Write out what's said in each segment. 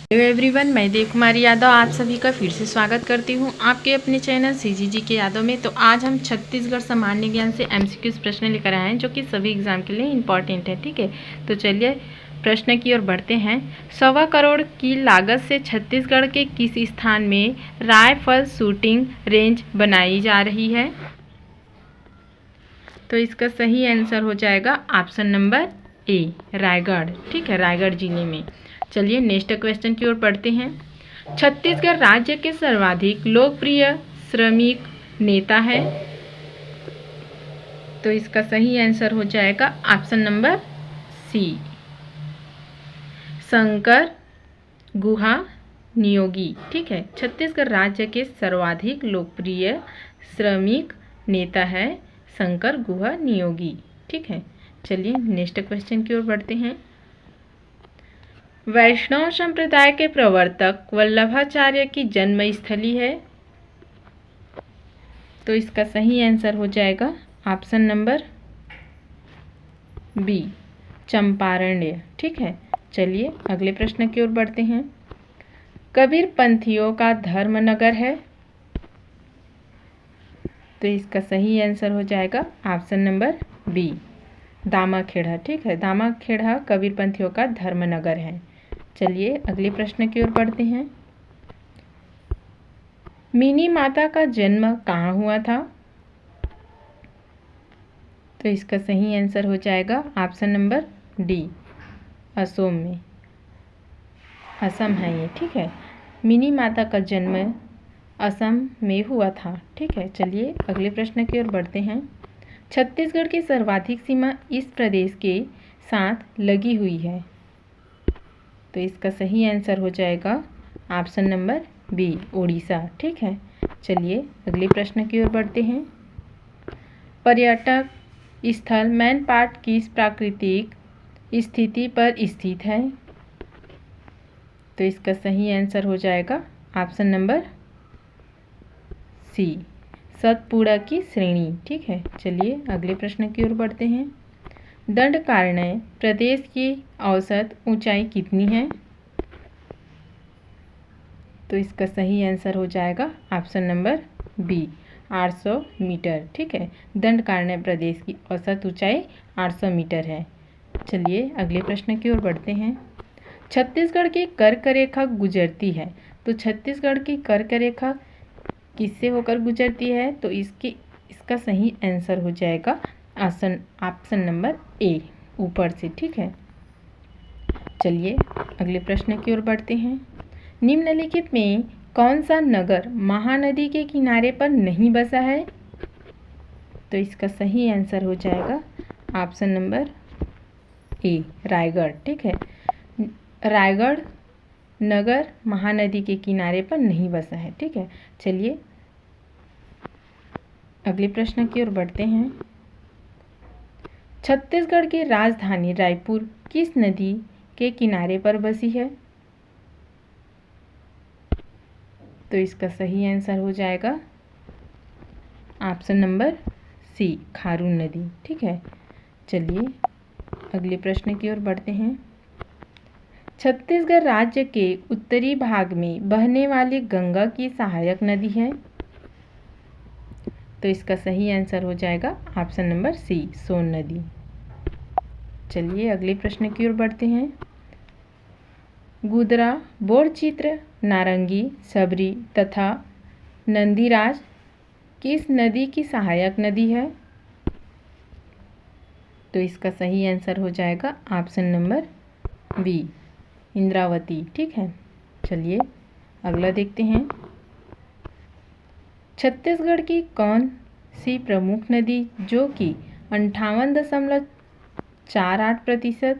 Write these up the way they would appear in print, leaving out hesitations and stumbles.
Hello everyone, मैं देव कुमारी यादव आप सभी का फिर से स्वागत करती हूं आपके अपने चैनल सीजीजी के यादव में। तो आज हम छत्तीसगढ़ सामान्य ज्ञान से एमसीक्यूज प्रश्न लेकर आए हैं जो कि सभी एग्जाम के लिए इम्पॉर्टेंट है। ठीक है, तो चलिए प्रश्न की ओर बढ़ते हैं। 1.25 करोड़ की लागत से छत्तीसगढ़ के किस स्थान में राइफल शूटिंग रेंज बनाई जा रही है? तो इसका सही आंसर हो जाएगा ऑप्शन नंबर ए, रायगढ़। ठीक है, रायगढ़ जिले में। चलिए नेक्स्ट क्वेश्चन की ओर बढ़ते हैं। छत्तीसगढ़ राज्य के सर्वाधिक लोकप्रिय श्रमिक नेता है? तो इसका सही आंसर हो जाएगा ऑप्शन नंबर सी, शंकर गुहा नियोगी। ठीक है, छत्तीसगढ़ राज्य के सर्वाधिक लोकप्रिय श्रमिक नेता है शंकर गुहा नियोगी। ठीक है, चलिए नेक्स्ट क्वेश्चन की ओर बढ़ते हैं। वैष्णव संप्रदाय के प्रवर्तक वल्लभाचार्य की जन्मस्थली है? तो इसका सही आंसर हो जाएगा ऑप्शन नंबर बी, चंपारण्य। ठीक है, चलिए अगले प्रश्न की ओर बढ़ते हैं। कबीर पंथियों का धर्म नगर है? तो इसका सही आंसर हो जाएगा ऑप्शन नंबर बी, दामाखेड़ा। ठीक है, दामाखेड़ा कबीर पंथियों का धर्म नगर है। चलिए अगले प्रश्न की ओर बढ़ते हैं। मिनी माता का जन्म कहाँ हुआ था? तो इसका सही आंसर हो जाएगा ऑप्शन नंबर डी, असम में। असम है ये। ठीक है, मिनी माता का जन्म असम में हुआ था। ठीक है, चलिए अगले प्रश्न की ओर बढ़ते हैं। छत्तीसगढ़ की सर्वाधिक सीमा इस प्रदेश के साथ लगी हुई है? तो इसका सही आंसर हो जाएगा ऑप्शन नंबर बी, उड़ीसा। ठीक है, चलिए अगले प्रश्न की ओर बढ़ते हैं। पर्यटक स्थल मैनपाट किस प्राकृतिक स्थिति पर स्थित है? तो इसका सही आंसर हो जाएगा ऑप्शन नंबर सी, सतपुड़ा की श्रेणी। ठीक है, चलिए अगले प्रश्न की ओर बढ़ते हैं। दंडकारण्य प्रदेश की औसत ऊंचाई कितनी है? तो इसका सही आंसर हो जाएगा ऑप्शन नंबर बी, 800 मीटर। ठीक है, दंडकारण्य प्रदेश की औसत ऊंचाई 800 मीटर है। चलिए अगले प्रश्न की ओर बढ़ते हैं। छत्तीसगढ़ की कर्क रेखा गुजरती है, तो छत्तीसगढ़ की कर्क रेखा किससे होकर गुजरती है? तो इसका सही आंसर हो जाएगा ऑप्शन नंबर ए, ऊपर से। ठीक है, चलिए अगले प्रश्न की ओर बढ़ते हैं। निम्नलिखित में कौन सा नगर महानदी के किनारे पर नहीं बसा है? तो इसका सही आंसर हो जाएगा ऑप्शन नंबर ए, रायगढ़। ठीक है, रायगढ़ नगर महानदी के किनारे पर नहीं बसा है। ठीक है, चलिए अगले प्रश्न की ओर बढ़ते हैं। छत्तीसगढ़ की राजधानी रायपुर किस नदी के किनारे पर बसी है? तो इसका सही आंसर हो जाएगा ऑप्शन नंबर सी, खारून नदी। ठीक है, चलिए अगले प्रश्न की ओर बढ़ते हैं। छत्तीसगढ़ राज्य के उत्तरी भाग में बहने वाली गंगा की सहायक नदी है? तो इसका सही आंसर हो जाएगा ऑप्शन नंबर सी, सोन नदी। चलिए अगले प्रश्न की ओर बढ़ते हैं। गुदरा, बोरचित्र, नारंगी, सबरी तथा नंदीराज किस नदी की सहायक नदी है? तो इसका सही आंसर हो जाएगा ऑप्शन नंबर बी, इंद्रावती। ठीक है, चलिए अगला देखते हैं। छत्तीसगढ़ की कौन सी प्रमुख नदी जो कि 58.48%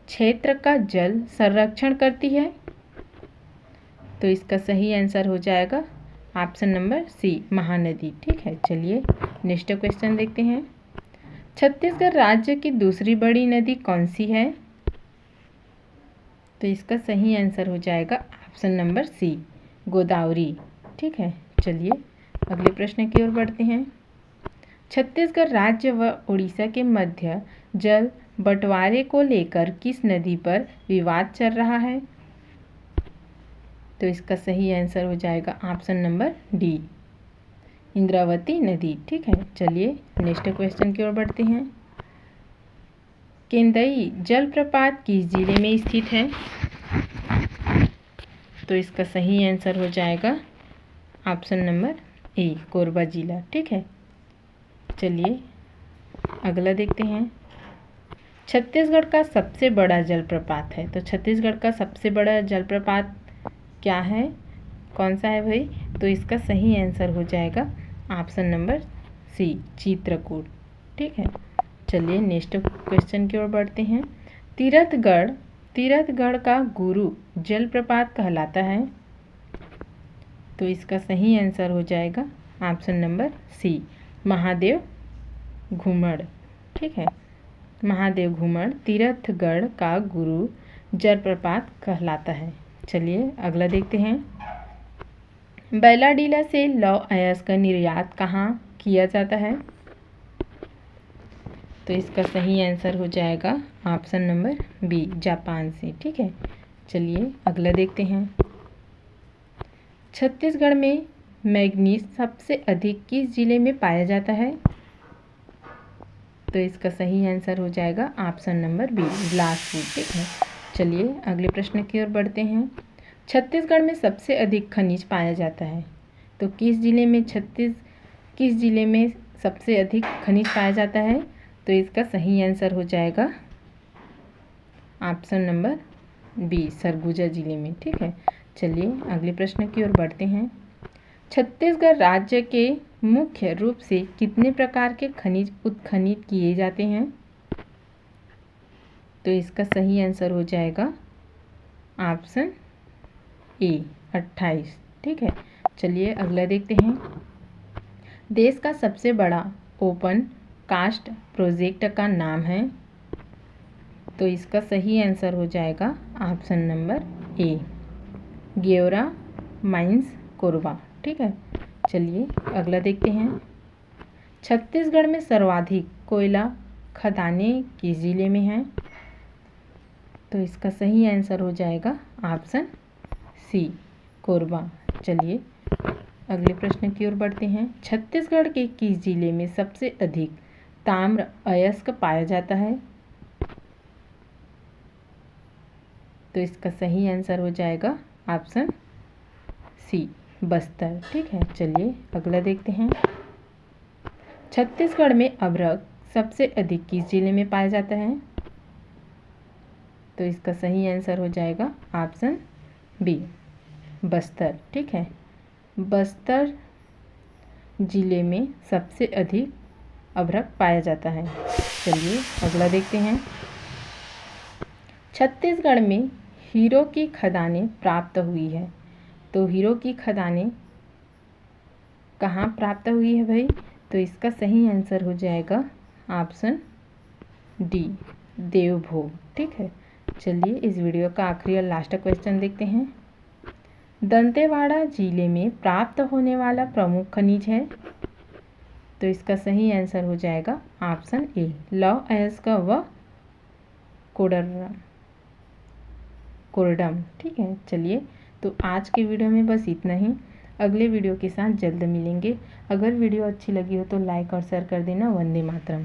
क्षेत्र का जल संरक्षण करती है? तो इसका सही आंसर हो जाएगा ऑप्शन नंबर सी, महानदी। ठीक है, चलिए नेक्स्ट क्वेश्चन देखते हैं। छत्तीसगढ़ राज्य की दूसरी बड़ी नदी कौन सी है? तो इसका सही आंसर हो जाएगा ऑप्शन नंबर सी, गोदावरी। ठीक है, चलिए अगले प्रश्न की ओर बढ़ते हैं। छत्तीसगढ़ राज्य व उड़ीसा के मध्य जल बंटवारे को लेकर किस नदी पर विवाद चल रहा है? तो इसका सही आंसर हो जाएगा ऑप्शन नंबर डी, इंद्रावती नदी। ठीक है, चलिए नेक्स्ट क्वेश्चन की ओर बढ़ते हैं। केंदई जलप्रपात किस जिले में स्थित है? तो इसका सही आंसर हो जाएगा ऑप्शन नंबर ए, कोरबा जिला। ठीक है, चलिए अगला देखते हैं। छत्तीसगढ़ का सबसे बड़ा जलप्रपात है, तो छत्तीसगढ़ का सबसे बड़ा जलप्रपात क्या है, कौन सा है भाई? तो इसका सही आंसर हो जाएगा ऑप्शन नंबर सी, चित्रकूट। ठीक है, चलिए नेक्स्ट क्वेश्चन की ओर बढ़ते हैं। तीरथगढ़ का गुरु जलप्रपात कहलाता है, तो इसका सही आंसर हो जाएगा ऑप्शन नंबर सी, महादेव घूमड़। ठीक है, महादेव घूमड़ तीरथगढ़ का गुरु जलप्रपात कहलाता है। चलिए अगला देखते हैं। बैलाडीला से लौह अयस्क का निर्यात कहाँ किया जाता है? तो इसका सही आंसर हो जाएगा ऑप्शन नंबर बी, जापान से। ठीक है, चलिए अगला देखते हैं। छत्तीसगढ़ में मैग्नीज सबसे अधिक किस जिले में पाया जाता है? तो इसका सही आंसर हो जाएगा ऑप्शन नंबर बी, बिलासपुर। ठीक है, चलिए अगले प्रश्न की ओर बढ़ते हैं। छत्तीसगढ़ में सबसे अधिक खनिज पाया जाता है, तो किस जिले में सबसे अधिक खनिज पाया जाता है? तो इसका सही आंसर हो जाएगा ऑप्शन नंबर बी, सरगुजा जिले में। ठीक है, चलिए अगले प्रश्न की ओर बढ़ते हैं। छत्तीसगढ़ राज्य के मुख्य रूप से कितने प्रकार के खनिज उत्खनित किए जाते हैं? तो इसका सही आंसर हो जाएगा ऑप्शन ए, 28। ठीक है, चलिए अगला देखते हैं। देश का सबसे बड़ा ओपन कास्ट प्रोजेक्ट का नाम है, तो इसका सही आंसर हो जाएगा option number A, Gevra mines Korba. ठीक है, चलिए अगला देखते हैं। छत्तीसगढ़ में सर्वाधिक कोयला खदानें किस जिले में हैं? तो इसका सही आंसर हो जाएगा ऑप्शन सी, कोरबा। चलिए अगले प्रश्न की ओर बढ़ते हैं। छत्तीसगढ़ के किस जिले में सबसे अधिक ताम्र अयस्क पाया जाता है? तो इसका सही आंसर हो जाएगा ऑप्शन सी, बस्तर। ठीक है, चलिए अगला देखते हैं। छत्तीसगढ़ में अभ्रक सबसे अधिक किस जिले में पाया जाता है? तो इसका सही आंसर हो जाएगा ऑप्शन बी, बस्तर। ठीक है, बस्तर जिले में सबसे अधिक अभ्रक पाया जाता है। चलिए अगला देखते हैं। छत्तीसगढ़ में हीरो की खदानें प्राप्त हुई है, तो हीरो की खदानें कहाँ प्राप्त हुई है भाई? तो इसका सही आंसर हो जाएगा ऑप्शन डी, देवभोग। ठीक है, चलिए इस वीडियो का आखिरी और लास्ट क्वेश्चन देखते हैं। दंतेवाड़ा जिले में प्राप्त होने वाला प्रमुख खनिज है, तो इसका सही आंसर हो जाएगा ऑप्शन ए, लौह अयस्क व कोरडम। ठीक है, चलिए तो आज के वीडियो में बस इतना ही। अगले वीडियो के साथ जल्द मिलेंगे। अगर वीडियो अच्छी लगी हो तो लाइक और शेयर कर देना। वंदे मातरम।